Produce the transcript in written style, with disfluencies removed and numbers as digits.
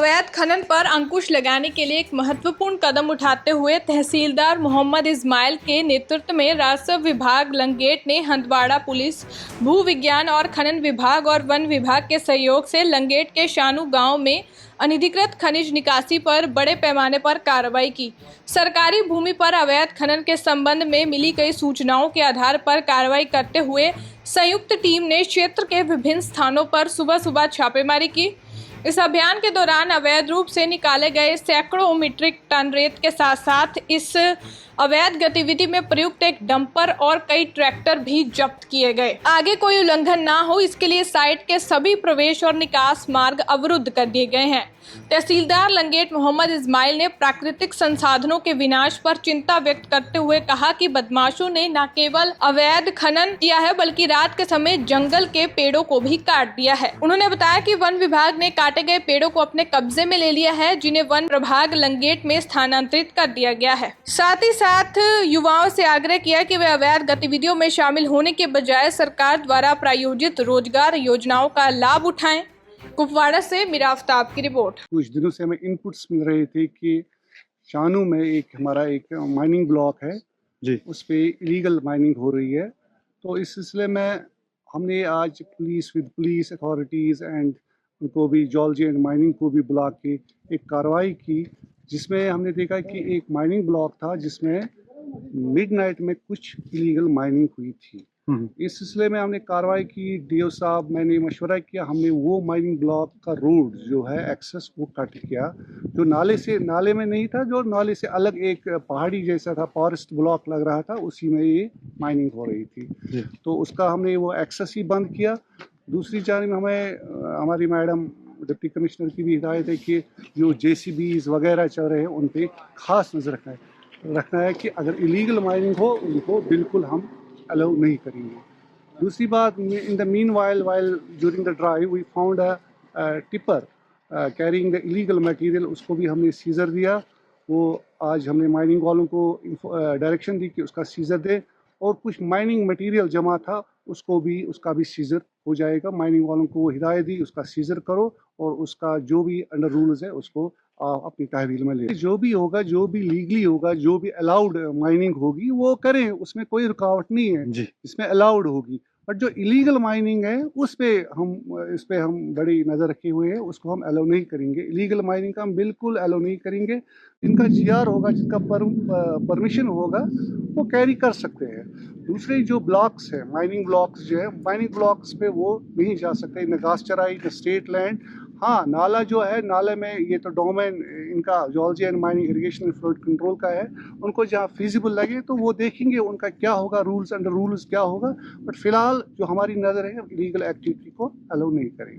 अवैध खनन पर अंकुश लगाने के लिए एक महत्वपूर्ण कदम उठाते हुए तहसीलदार मोहम्मद इस्माइल के नेतृत्व में राजस्व विभाग लंगेट ने हंदवाड़ा पुलिस, भू विज्ञान और खनन विभाग और वन विभाग के सहयोग से लंगेट के शानू गांव में अनधिकृत खनिज निकासी पर बड़े पैमाने पर कार्रवाई की। सरकारी भूमि पर अवैध खनन के संबंध में मिली कई सूचनाओं के आधार पर कार्रवाई करते हुए संयुक्त टीम ने क्षेत्र के विभिन्न स्थानों पर सुबह सुबह छापेमारी की। इस अभियान के दौरान अवैध रूप से निकाले गए सैकड़ों मीट्रिक टन रेत के साथ साथ इस अवैध गतिविधि में प्रयुक्त एक डंपर और कई ट्रैक्टर भी जब्त किए गए। आगे कोई उल्लंघन ना हो इसके लिए साइट के सभी प्रवेश और निकास मार्ग अवरुद्ध कर दिए गए हैं। तहसीलदार लंगेट मोहम्मद इस्माइल ने प्राकृतिक संसाधनों के विनाश पर चिंता व्यक्त करते हुए कहा कि बदमाशों ने न केवल अवैध खनन किया है बल्कि रात के समय जंगल के पेड़ों को भी काट दिया है। उन्होंने बताया कि वन विभाग ने काटे गए पेड़ों को अपने कब्जे में ले लिया है, जिन्हें वन प्रभाग लंगेट में स्थानांतरित कर दिया गया है। साथ ही साथ युवाओं से आग्रह किया कि वे अवैध गतिविधियों में शामिल होने के बजाय सरकार द्वारा प्रायोजित रोजगार योजनाओं का लाभ उठाएं। कुपवाड़ा से मीरा आफ्ताब की रिपोर्ट। कुछ दिनों से हमें इनपुट्स मिल रहे थे कि शानू में हमारा एक माइनिंग ब्लॉक है जी, उस पे इलीगल माइनिंग हो रही है। तो इस सिलसिले में हमने आज पुलिस अथॉरिटीज़ एंड उनको भी जॉलजी एंड माइनिंग को भी बुला के एक कार्रवाई की, जिसमें हमने देखा कि एक माइनिंग ब्लॉक था जिसमें मिडनाइट में कुछ इलीगल माइनिंग हुई थी। इस सिलसिले में हमने कार्रवाई की। डीओ साहब, मैंने मशवरा किया, हमने वो माइनिंग ब्लॉक का रोड जो है एक्सेस वो कट किया, जो नाले में नहीं था, जो नाले से अलग एक पहाड़ी जैसा था, फॉरेस्ट ब्लॉक लग रहा था, उसी में ये माइनिंग हो रही थी। तो उसका हमने वो एक्सेस ही बंद किया। दूसरी जानिब हमें हमारी मैडम डिप्टी कमिश्नर की भी हिदायत है कि जो JCBs वगैरह चल रहे हैं उन पर खास नज़र रखना है कि अगर इलीगल माइनिंग हो उनको बिल्कुल हम अलाउ नहीं करेंगे। दूसरी बात, in the meanwhile during the drive we found a tipper carrying the illegal material, उसको भी हमने सीजर दिया। वो आज हमने माइनिंग वालों को डायरेक्शन दी कि उसका सीजर दे, और कुछ माइनिंग मटेरियल जमा था उसका भी सीजर हो जाएगा। माइनिंग वालों को हिदायत दी उसका सीजर करो और उसका जो भी अंडर रूल्स है उसको अपनी तहवील में ले। जो भी होगा, जो भी लीगली होगा, जो भी अलाउड माइनिंग होगी वो करें, उसमें कोई रुकावट नहीं है जी, इसमें अलाउड होगी। बट जो इलीगल माइनिंग है इस पे हम बड़ी नज़र रखे हुए हैं, उसको हम अलाउ नहीं करेंगे। इलीगल माइनिंग का हम बिल्कुल अलाउ नहीं करेंगे। जिनका GR होगा, जिनका परमिशन होगा, वो कैरी कर सकते हैं। दूसरे जो ब्लॉक्स हैं, माइनिंग ब्लॉक्स जो है, माइनिंग ब्लॉक्स पे वो नहीं जा सकते, न घास चराई न स्टेट लैंड। हाँ, नाला जो है, नाले में ये तो डोमेन इनका geology and mining irrigation and flood control का है, उनको जहाँ फिजिबल लगे तो वो देखेंगे उनका क्या होगा, रूल्स अंडर रूल्स क्या होगा। बट फिलहाल जो हमारी नज़र है, इलीगल एक्टिविटी को अलाउ नहीं करेंगे।